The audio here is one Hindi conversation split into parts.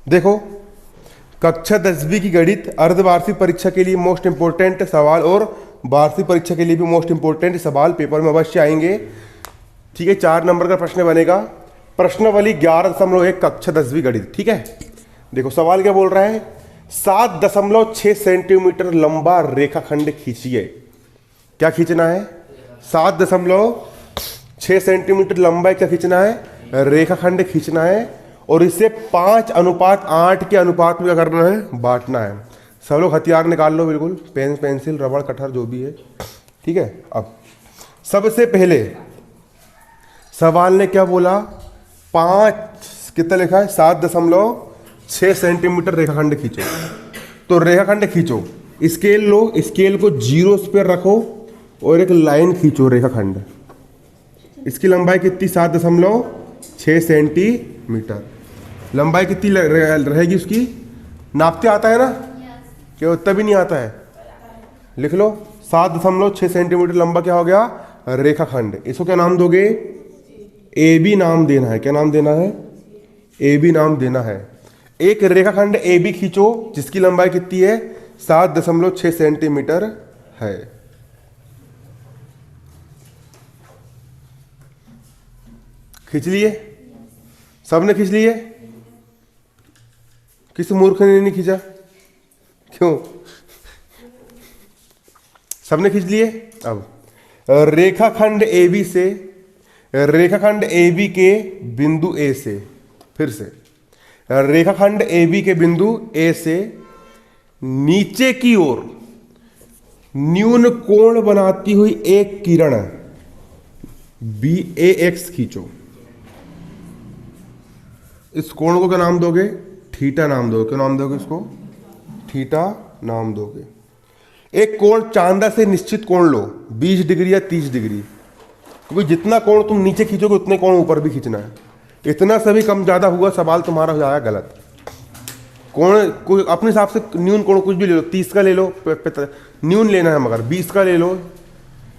देखो, कक्षा 10वीं की गणित अर्धवार्षिक परीक्षा के लिए मोस्ट इंपोर्टेंट सवाल और वार्षिक परीक्षा के लिए भी मोस्ट इंपोर्टेंट सवाल पेपर में अवश्य आएंगे। ठीक है, 4 नंबर का प्रश्न बनेगा। प्रश्नावली 11.1 कक्षा 10वीं गणित। ठीक है, देखो सवाल क्या बोल रहा है, 7.6 सेंटीमीटर लंबा रेखाखंड खींचिए। क्या खींचना है? 7.6 सेंटीमीटर लंबा क्या खींचना है? रेखाखंड खींचना है और इसे 5:8 के अनुपात में क्या करना है? बांटना है। सब लोग हथियार निकाल लो, बिल्कुल पेन पेंसिल रबड़ कटर जो भी है। ठीक है, अब सबसे पहले सवाल ने क्या बोला, 5 कितना लिखा है? 7.6 सेंटीमीटर रेखाखंड खींचो। तो रेखाखंड खींचो, स्केल लो, स्केल को 0 पे रखो और एक लाइन खींचो रेखाखंड। इसकी लंबाई कितनी? 7.6 सेंटीमीटर। लंबाई कितनी रहेगी उसकी? नापते आता है ना? क्या उतना भी नहीं आता है? लिख लो, 7.6 सेंटीमीटर लंबा क्या हो गया? रेखाखंड। इसको क्या नाम दोगे? ए बी नाम देना है। क्या नाम देना है? ए बी नाम देना है। एक रेखाखंड ए बी खींचो जिसकी लंबाई कितनी है? 7.6 सेंटीमीटर है। खींच लिए? सबने खींच लिए? किसी मूर्ख ने नहीं खींचा? क्यों? सबने खींच लिए। अब रेखाखंड AB से, रेखाखंड AB के बिंदु A से, फिर से रेखाखंड AB के बिंदु A से नीचे की ओर न्यून कोण बनाती हुई एक किरण BAX खींचो। इस कोण को क्या नाम दोगे? थीटा नाम दोगे। क्या नाम दोगे इसको? थीटा नाम दोगे। एक कोण चांदा से निश्चित कोण लो, 20 डिग्री या 30 डिग्री, क्योंकि जितना कोण तुम नीचे खींचोगे उतने कोण ऊपर भी खींचना है। इतना सभी कम ज्यादा हुआ सवाल तुम्हारा हो जाएगा गलत। कोण कोई अपने हिसाब से न्यून कोण कुछ भी ले लो, 30 का ले लो, न्यून लेना है, मगर 20 का ले लो,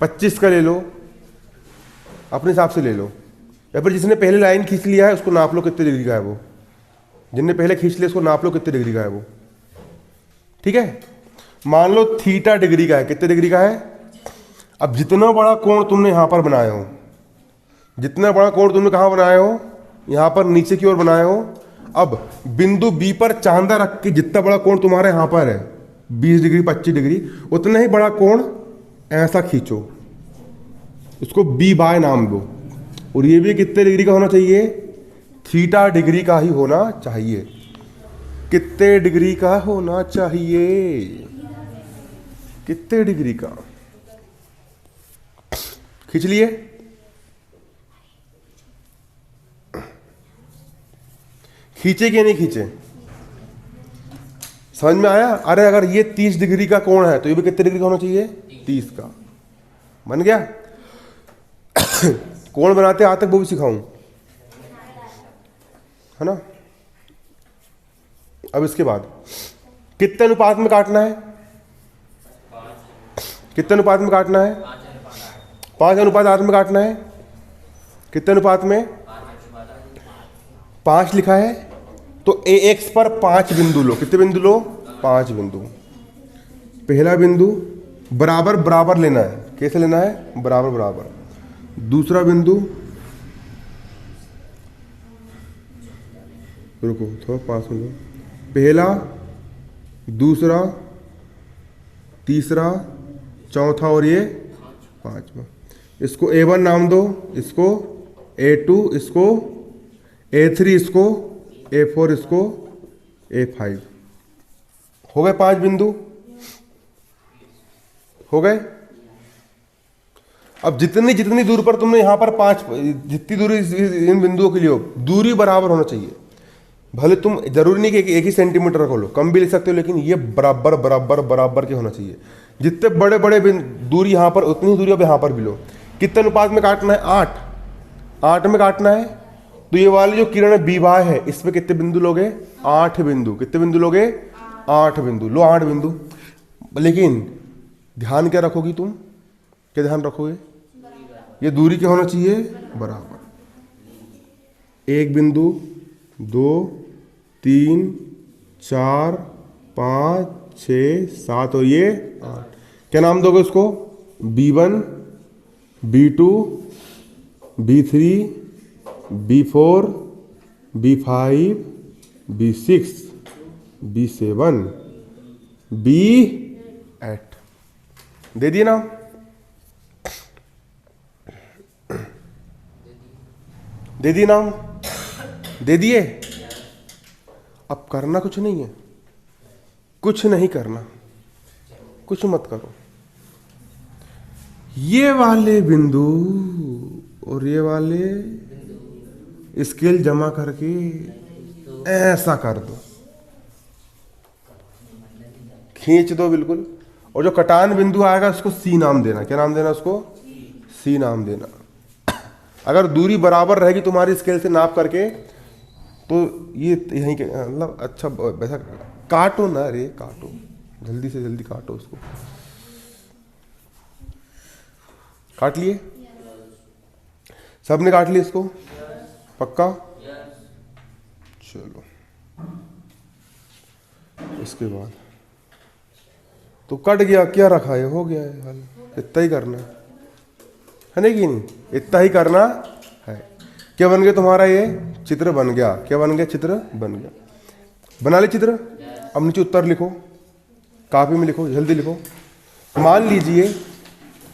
25 का ले लो, अपने हिसाब से ले लो। या फिर जिसने पहले लाइन खींच लिया है उसको नाप लो कितने डिग्री का है वो। जिनने पहले खींच लिया उसको नाप लो कितने डिग्री का है वो। ठीक है, मान लो थीटा डिग्री का है। कितने डिग्री का है? अब जितना बड़ा कोण तुमने यहां पर बनाए हो, जितना बड़ा कोण तुमने कहां बनाए हो? यहां पर नीचे की ओर बनाए हो। अब बिंदु बी पर चांदा रख के जितना बड़ा कोण तुम्हारे यहां पर है 20 डिग्री 25 डिग्री, उतना ही बड़ा कोण ऐसा खींचो, उसको बी बाय नाम दो। और ये भी कितने डिग्री का होना चाहिए? थीटा डिग्री का ही होना चाहिए। कितने डिग्री का होना चाहिए? कितने डिग्री का? खींच लिए? खींचे कि नहीं खींचे? समझ में आया? अरे अगर ये 30 डिग्री का कोण है तो ये भी कितने डिग्री का होना चाहिए? 30 का। बन गया? कोण बनाते आज तक वो भी सिखाऊं, है ना? अब इसके बाद कितने अनुपात में काटना है? कितने अनुपात में काटना है? 5:8 में काटना है। कितने अनुपात में? 5 लिखा है तो AX पर 5 बिंदु लो। कितने बिंदु लो? 5 बिंदु। पहला बिंदु बराबर बराबर लेना है। कैसे लेना है? बराबर बराबर। दूसरा बिंदु, रुको थोड़ा पास में लो, पहला, दूसरा, तीसरा, चौथा और ये 5वां। इसको A1 नाम दो, इसको A2, इसको A3, इसको A4, इसको A5। हो गए 5 बिंदु? हो गए? अब जितनी जितनी दूर पर तुमने यहां पर 5, जितनी दूरी इन बिंदुओं के लिए हो, दूरी बराबर होना चाहिए। भले तुम जरूरी नहीं कि एक ही सेंटीमीटर रखो, लो कम भी ले सकते हो, लेकिन ये बराबर बराबर बराबर के होना चाहिए। जितने बड़े बड़े दूरी यहां पर उतनी दूरी अब यहां पर भी लो। कितने अनुपात में काटना है? 8 में काटना है। तो ये वाली जो किरण बी वाय है इसमें कितने बिंदु लोगे? 8 बिंदु। कितने बिंदु लोगे? 8 बिंदु। लो 8 बिंदु। लेकिन ध्यान क्या रखोगी तुम? क्या ध्यान रखोगे? ये दूरी क्या होना चाहिए? बराबर। 1 बिंदु, 2, 3 4 5 6 7 और ये 8। क्या नाम दोगे उसको? B1, B2, B3, B4, B5, B6, B7, B8। दे दिए नाम? दे दिए नाम? दे दिए? अब करना कुछ नहीं है, कुछ नहीं करना, कुछ मत करो। ये वाले बिंदु और ये वाले स्केल जमा करके ऐसा कर दो, खींच दो बिल्कुल। और जो कटान बिंदु आएगा उसको सी नाम देना। क्या नाम देना उसको? सी नाम देना। अगर दूरी बराबर रहेगी तुम्हारी स्केल से नाप करके तो ये यहीं के मतलब अच्छा वैसा काटो ना रे, काटो जल्दी से जल्दी काटो उसको। काट लिए? सबने काट लिए इसको? पक्का? चलो इसके बाद तो कट गया, क्या रखा है, हो गया है हल। इतना ही करना है नहीं कि नहीं? इतना ही करना है। क्या बन गया तुम्हारा? ये चित्र बन गया। क्या बन गया? चित्र बन गया। बना ले चित्र। अब नीचे उत्तर लिखो, कॉपी में लिखो, जल्दी लिखो। मान लीजिए,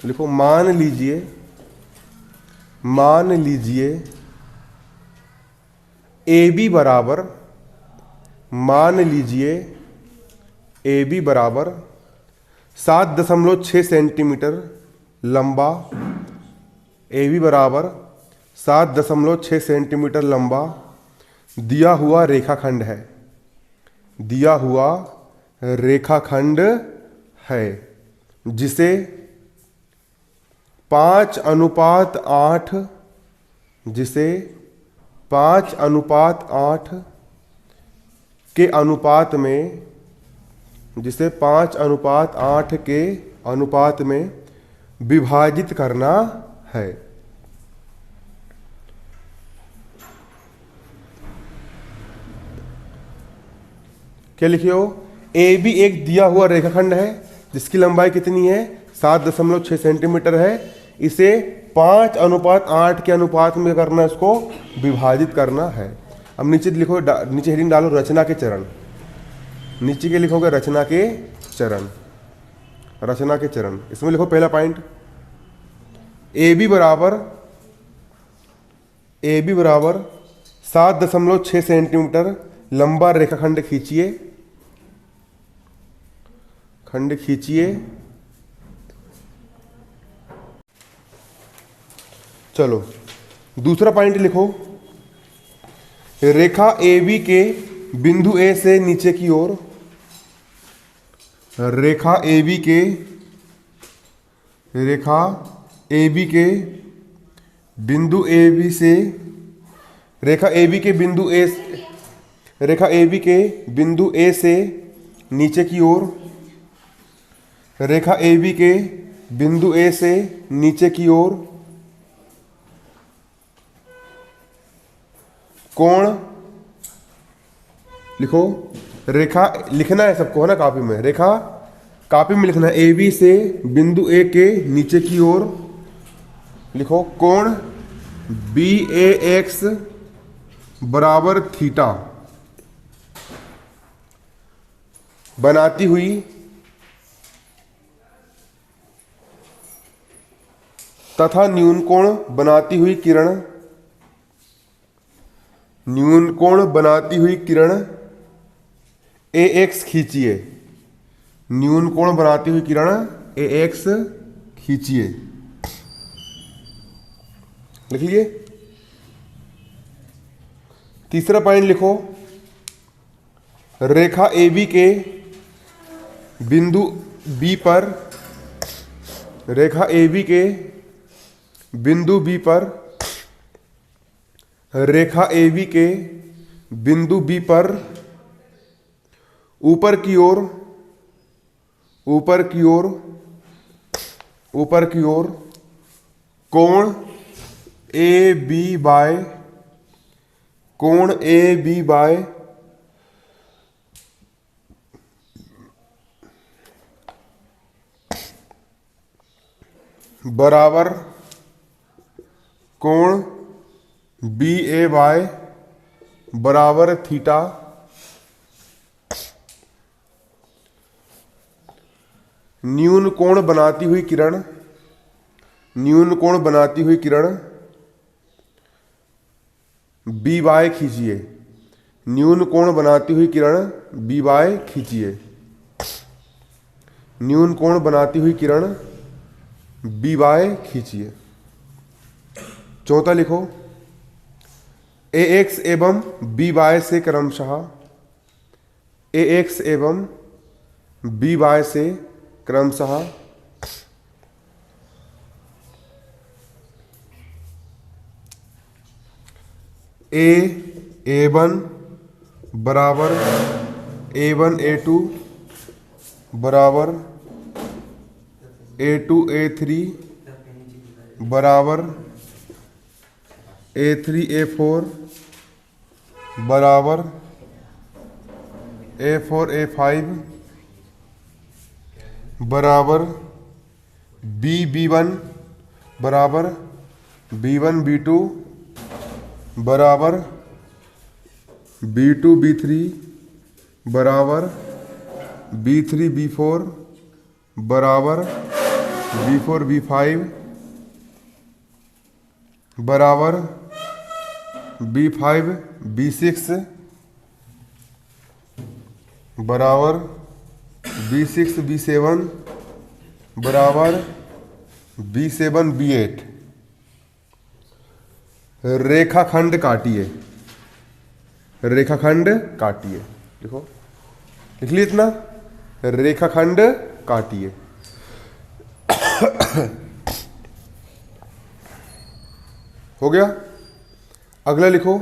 लिखो मान लीजिए, मान लीजिए ए बी बराबर, मान लीजिए ए बी बराबर 7.6 सेंटीमीटर लंबा, ए बी बराबर 7.6 सेंटीमीटर लंबा दिया हुआ रेखाखंड है, दिया हुआ रेखाखंड है जिसे 5:8, जिसे 5:8 के अनुपात में, जिसे 5:8 के अनुपात में विभाजित करना है। क्या लिखे हो? ए बी एक दिया हुआ रेखाखंड है जिसकी लंबाई कितनी है? 7.6 सेंटीमीटर है। इसे 5:8 के अनुपात में करना, इसको विभाजित करना है। अब नीचे लिखो, नीचे हेडिंग डालो रचना के चरण। नीचे के लिखोगे रचना के चरण, रचना के चरण। इसमें लिखो पहला पॉइंट, ए बी बराबर 7.6 सेंटीमीटर लंबा रेखाखंड खींचिए, खंड खींचिए। चलो दूसरा पॉइंट लिखो, रेखा ए बी के बिंदु ए से नीचे की ओर, रेखा ए बी के, रेखा ए बी के बिंदु ए बी से, रेखा ए बी के बिंदु ए, रेखा ए बी के बिंदु ए से नीचे की ओर, रेखा ए बी के बिंदु ए से नीचे की ओर कोण लिखो। रेखा लिखना है सबको, है ना, कॉपी में। रेखा कॉपी में लिखना है, ए बी से बिंदु ए के नीचे की ओर लिखो कोण बी ए एक्स बराबर थीटा बनाती हुई तथा न्यून कोण बनाती हुई किरण, न्यून कोण बनाती हुई किरण ए एक्स खींचिए, न्यून कोण बनाती हुई किरण ए एक्स खींचिए। लिख लिए? तीसरा पॉइंट लिखो, रेखा ए बी के बिंदु बी पर, रेखा ए बी के बिंदु बी पर, रेखा ए बी के बिंदु बी पर ऊपर की ओर, ऊपर की ओर, ऊपर की ओर कोण ए बी बाय, कोण ए बी बाय बराबर कोण बी ए वाई बराबर थीटा, न्यून कोण बनाती हुई किरण, न्यून कोण बनाती हुई किरण बी वाई खींचिए, न्यून कोण बनाती हुई किरण बी वाई खींचिए, न्यून कोण बनाती हुई किरण बी वाई खींचिए। चौथा लिखो, ए एक्स एवं बी वाई से क्रमशः, ए एक्स एवं बी वाई से क्रमशः ए वन बराबर A1 A2 बराबर A2 A3 बराबर A3 A4 बराबर A4 A5 बराबर B1 बराबर B1 B2 बराबर B2 B3 बराबर B3 B4 बराबर B4 B5 बराबर B5 B6 बराबर B6 B7 बराबर B7 B8। रेखाखंड काटिए, रेखाखंड काटिए, देखो लिख लिया इतना, रेखाखंड काटिए। हो गया। अगला लिखो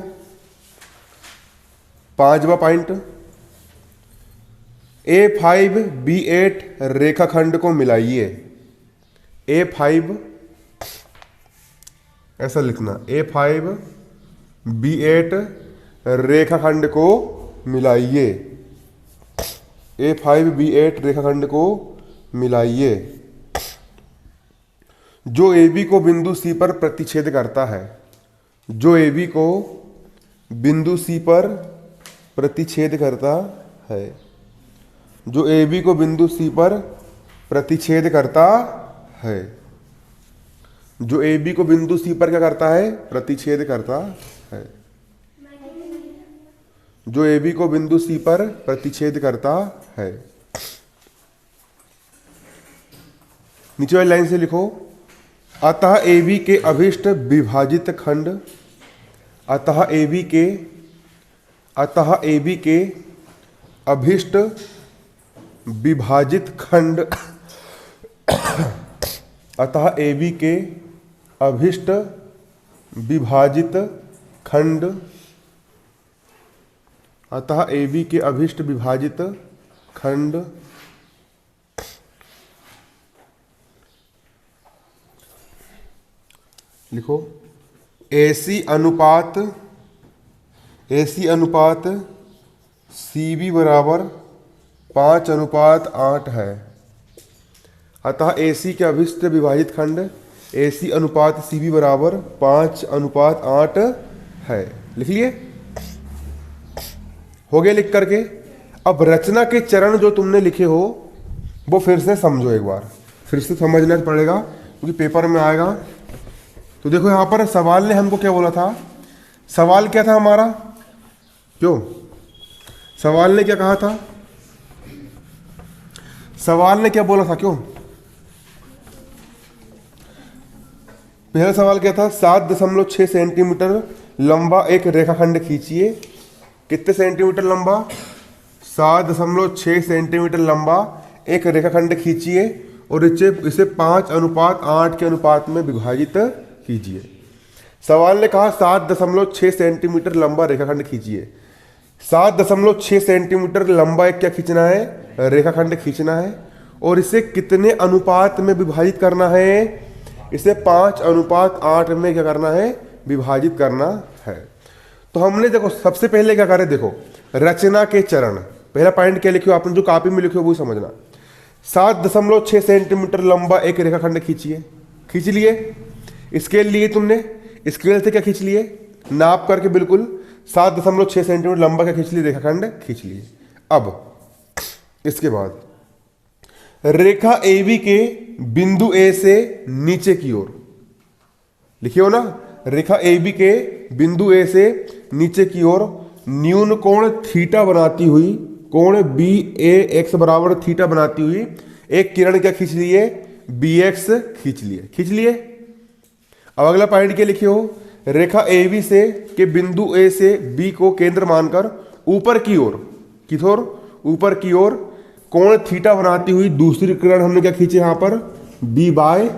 5वां पॉइंट, A5 B8 रेखाखंड को मिलाइए। A5 ऐसा लिखना, A5 B8 रेखाखंड को मिलाइए, A5 B8 रेखाखंड को मिलाइए। जो AB को बिंदु C पर प्रतिच्छेद करता है, जो AB को बिंदु C पर प्रतिच्छेद करता है, जो AB को बिंदु C पर प्रतिच्छेद करता है, जो AB को बिंदु C पर क्या करता है, प्रतिच्छेद करता है, जो AB को बिंदु C पर प्रतिच्छेद करता है। नीचे वाली लाइन से लिखो, अतः AB के अभिष्ट विभाजित खंड, अतः AB के अभिष्ट विभाजित खंड, अतः AB के अभिष्ट विभाजित खंड, अतः AB के अभिष्ट विभाजित खंड लिखो, AC अनुपात CB बराबर 5:8 है। अतः AC के अभिष्ट विभाजित खंड AC अनुपात CB बराबर 5:8 है। लिख लिए? हो गया लिख करके। अब रचना के चरण जो तुमने लिखे हो वो फिर से समझो, एक बार फिर से समझना पड़ेगा क्योंकि पेपर में आएगा। तो देखो यहां पर सवाल ने हमको क्या बोला था, सवाल क्या था हमारा, क्यों सवाल ने क्या कहा था, सवाल ने क्या बोला था, क्यों पहला सवाल क्या था, 7.6 सेंटीमीटर लंबा एक रेखाखंड खींचिए। कितने सेंटीमीटर लंबा, 7.6 सेंटीमीटर लंबा एक रेखाखंड खींचिए और इसे 5:8 के अनुपात में विभाजित कीजिए। सवाल ने कहा 7.6 सेंटीमीटर लंबा रेखाखंड खींचिए। 7.6 सेंटीमीटर लंबा एक क्या खींचना है, रेखाखंड खींचना है और इसे कितने अनुपात में विभाजित करना है, इसे 5:8 में क्या करना है, विभाजित करना है। तो हमने देखो सबसे पहले क्या करें, देखो रचना के चरण, पहला पॉइंट क्या लिखो आपने, जो कॉपी में लिखो वो समझना। 7.6 सेंटीमीटर लंबा एक रेखाखंड खींचिए, खींच लिए। स्केल लिए तुमने, स्केल से क्या खींच लिए, नाप करके बिल्कुल 7.6 सेंटीमीटर लंबा क्या खींच लिए, रेखाखंड खींच लिए। अब इसके बाद रेखा AB के बिंदु A से नीचे की ओर, लिखिए हो ना, रेखा AB के बिंदु A से नीचे की ओर न्यून कोण थीटा बनाती हुई, कोण BAX बराबर थीटा बनाती हुई एक किरण क्या खींच लिए, BX खींच लिए। अब अगला पॉइंट क्या लिखे हो, रेखा AB से के बिंदु A से B को केंद्र मानकर ऊपर की ओर कोण थीटा बनाती हुई दूसरी किरण हमने क्या खींचे, यहां पर BY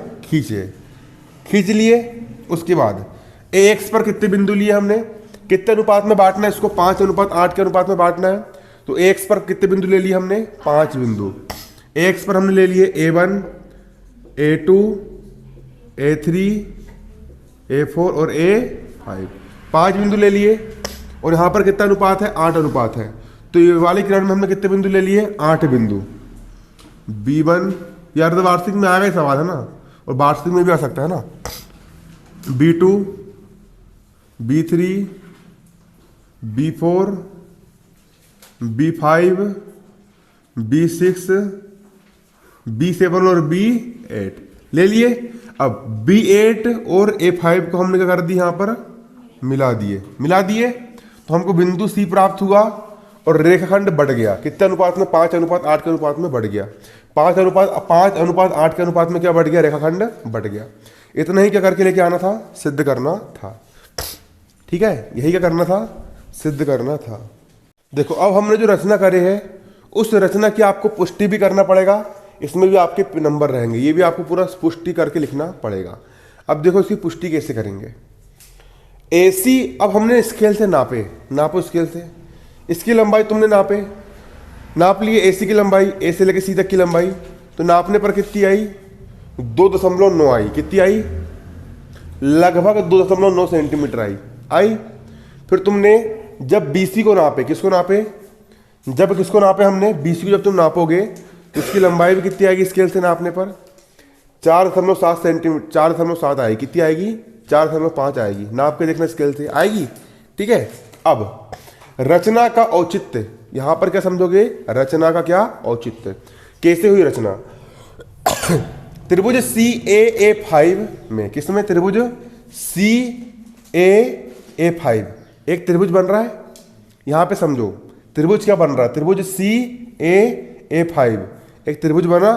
खींच लिए। उसके बाद AX पर कितने बिंदु लिए हमने, कितने अनुपात में बांटना है इसको, 5:8 के अनुपात में बांटना है। तो AX पर कितने बिंदु ले लिए हमने, 5 बिंदु। AX पर हमने ले लिए A1, A2, A3, A4 और A5, 5 बिंदु ले लिए। और यहां पर कितना अनुपात है, 8 अनुपात है। तो ये वाली किरण में हमने कितने बिंदु ले लिए, 8 बिंदु। B1, यार तो वार्षिक में आएगा ही सवाल है ना, और वार्षिक में भी आ सकता है ना। B2, B3, B4, B5, B6, B7 और B8 ले लिए। अब B8 और A5 को हमने क्या कर दिया, यहां पर मिला दिए तो हमको बिंदु C प्राप्त हुआ और रेखाखंड बढ़ गया। कितने अनुपात में, 5:8 के अनुपात में बढ़ गया। 5:8 के अनुपात में क्या बढ़ गया, रेखाखंड बढ़ गया। इतना ही क्या करके लेके आना था, सिद्ध करना था। ठीक है, यही क्या करना था, सिद्ध करना था। देखो अब हमने जो रचना करे है, उस रचना की आपको पुष्टि भी करना पड़ेगा। इसमें भी आपके नंबर रहेंगे, ये भी आपको पूरा पुष्टि करके लिखना पड़ेगा। अब देखो इसकी पुष्टि कैसे करेंगे। AC अब हमने स्केल से नापो स्केल से, इसकी लंबाई तुमने नाप लिए, AC की लंबाई, A से लेकर C तक की लंबाई, तो नापने पर कितनी आई, 2.9 आई। कितनी आई, लगभग 2.9 सेंटीमीटर आई। फिर तुमने जब BC को नापे, किसको नापे हमने, BC को जब तुम नापोगे तो इसकी लंबाई भी कितनी आएगी, स्केल से नापने पर 4.7 सेंटीमीटर, 4.7 आएगी। कितनी आएगी, 4.5 आएगी। नाप के देखना स्केल से आएगी। ठीक है, अब रचना का औचित्य, यहां पर क्या समझोगे, रचना का क्या औचित्य, कैसे हुई रचना। त्रिभुज CAA5 में, किसमें, त्रिभुज CAA5 एक त्रिभुज बन रहा है। यहां पे समझो त्रिभुज क्या बन रहा है, त्रिभुज CAA5 एक त्रिभुज बना,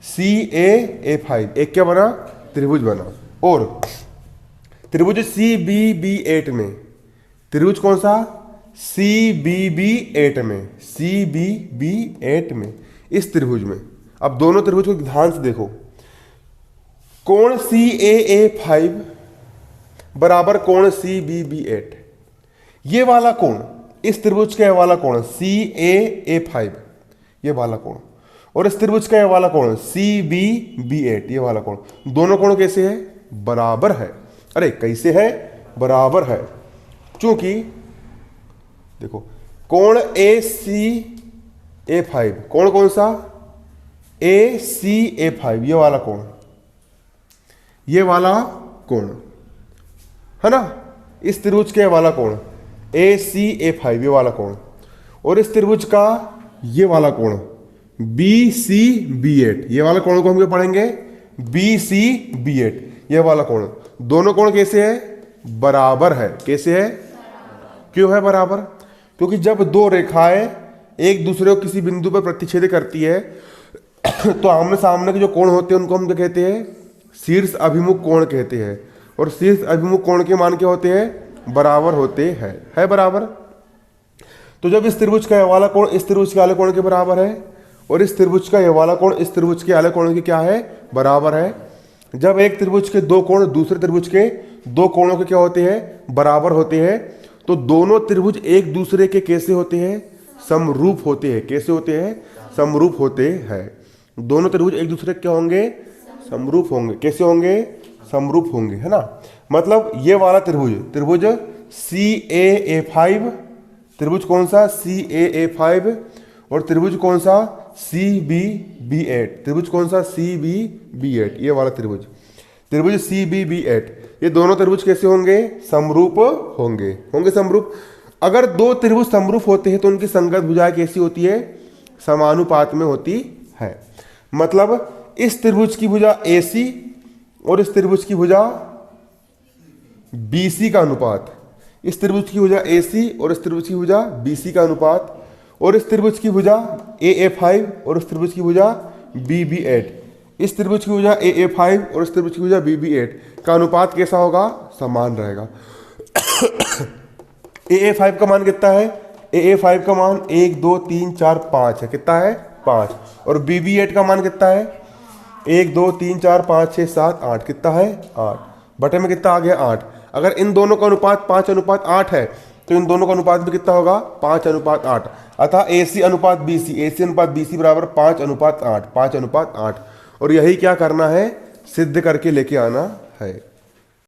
CAA5 एक क्या बना, त्रिभुज बना। और त्रिभुज CBB8 में, त्रिभुज कौन सा, CBB8 में, इस त्रिभुज में। अब दोनों त्रिभुज को ध्यान से देखो, कोण CAA5 बराबर कोण CBB8, ये वाला कोण, इस त्रिभुज का ये वाला कोण CAA5 ये वाला कोण, और इस त्रिभुज का ये वाला कोण CBB8 ये वाला कोण, दोनों कोण कैसे है, बराबर है। अरे कैसे है, बराबर है। चूंकि देखो कोण ACA5, कोण कौन सा, ACA5 ये वाला कोण है ना, इस त्रिभुज के वाला कोण ACA5 ये वाला कोण, और इस त्रिभुज का ये वाला कोण BCB8 ये वाला कोण को हम क्या पढ़ेंगे, BCB8 ये वाला कोण। दोनों कोण कैसे है, बराबर है। कैसे है, क्यों है बराबर, क्योंकि जब दो रेखाएं एक दूसरे को किसी बिंदु पर प्रतिच्छेद करती है तो आमने सामने के जो कोण होते हैं उनको हम क्या कहते हैं, शीर्ष अभिमुख कोण कहते हैं। और शीर्ष अभिमुख कोण के मान क्या होते हैं, बराबर होते हैं, है बराबर। तो जब इस त्रिभुज का ये वाला कोण इस त्रिभुज के वाले कोण के बराबर है, और इस त्रिभुज का ये वाला कोण इस त्रिभुज के वाले कोण के क्या है, बराबर है। जब एक त्रिभुज के दो कोण दूसरे त्रिभुज के दो कोणों के क्या होते हैं, बराबर होते हैं, तो दोनों त्रिभुज एक दूसरे के कैसे होते हैं, समरूप होते हैं। कैसे होते हैं, समरूप होते हैं। दोनों त्रिभुज एक दूसरे के क्या होंगे, समरूप होंगे। कैसे होंगे, समरूप होंगे, है ना। मतलब ये वाला त्रिभुज, त्रिभुज CAA5, त्रिभुज कौन सा, CAA5, और त्रिभुज कौन सा, CBB8, त्रिभुज कौन सा, CBB8 ये वाला त्रिभुज, त्रिभुज सी बी बी एट, ये दोनों त्रिभुज कैसे होंगे? समरूप होंगे, होंगे समरूप। अगर दो त्रिभुज समरूप होते हैं तो उनकी संगत भुजाएं कैसी होती है? समानुपात में होती है। मतलब इस त्रिभुज की भुजा AC और इस त्रिभुज की भुजा BC का अनुपात, इस त्रिभुज की भुजा AC और इस त्रिभुज की भुजा BC का अनुपात, और इस त्रिभुज की भुजा AA5 और इस त्रिभुज की भुजा BB8, इस त्रिभुज की भुजा AA5 और इस त्रिभुज की भुजा BB8 का अनुपात कैसा होगा? समान रहेगा। AA5 का मान कितना है? AA5 का मान 1 2 3 4 5 है। कितना है? 5। और BB8 का मान कितना है? 1 2 3 4 5 6 7 8। कितना है? 8। बटे में कितना आ गया? 8। अगर इन दोनों का अनुपात 5:8 है तो इन दोनों का अनुपात भी कितना होगा? 5:8। अतः AC अनुपात BC बराबर 5:8, 5:8। और यही क्या करना है? सिद्ध करके लेके आना है।